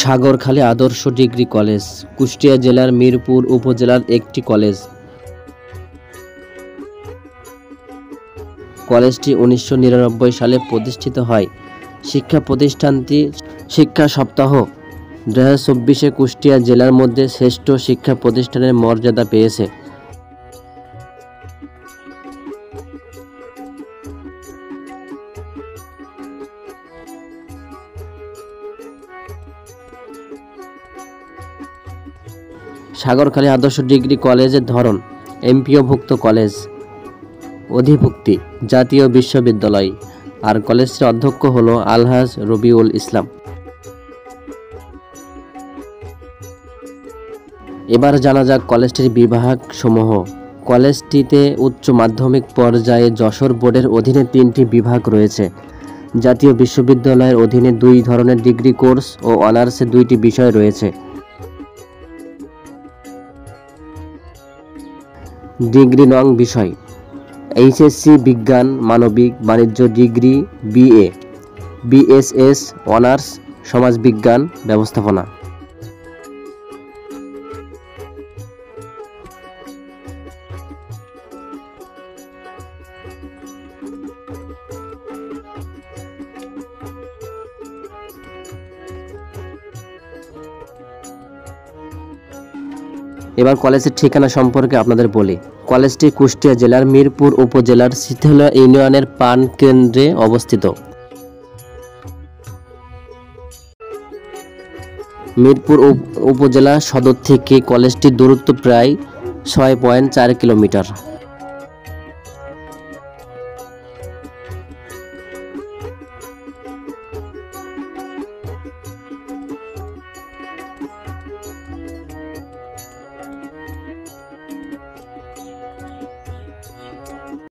সাগরখালী আদর্শ degree college Kushtia জেলার মিরপুর উপজেলার একটি কলেজ। কলেজটি 1999 সালে প্রতিষ্ঠিত হয়। শিক্ষা প্রতিষ্ঠানটি শিক্ষা সপ্তাহ 2024 কুষ্টিয়া জেলার মধ্যে শ্রেষ্ঠ শিক্ষা প্রতিষ্ঠানের মর্যাদা পেয়েছে। সাগরখালী আদর্শ ডিগ্রি কলেজের ধরন এমপিওভুক্ত কলেজ, অধিভুক্তি জাতীয় বিশ্ববিদ্যালয়। আর কলেজটির অধ্যক্ষ হলো আলহাজ রবিউল ইসলাম। এবার জানা যাক কলেজটির বিভাগ সমূহ। কলেজটিতে উচ্চ মাধ্যমিক পর্যায়ে যশোর বোর্ডের অধীনে 3টি বিভাগ রয়েছে। জাতীয় বিশ্ববিদ্যালয়ের অধীনে 2 ধরনের ডিগ্রি কোর্স ও অনার্সে 2টি বিষয় রয়েছে। ডিগ্রি নং বিষয় এইচএসসি বিজ্ঞান মানবিক বাণিজ্য ডিগ্রি, বিএ, বিএসএস অনার্স সমাজবিজ্ঞান ব্যবস্থাপনা। এবার কলেজের ঠিকানা সম্পর্কে আপনাদের বলি। কলেজটি কুষ্টিয়া জেলার মিরপুর উপজেলার শীতলা ইউনিয়নের পান কেন্দ্রে অবস্থিত। মিরপুর উপজেলা সদর থেকে কলেজটির দূরত্ব প্রায় 6.4 কিলোমিটার।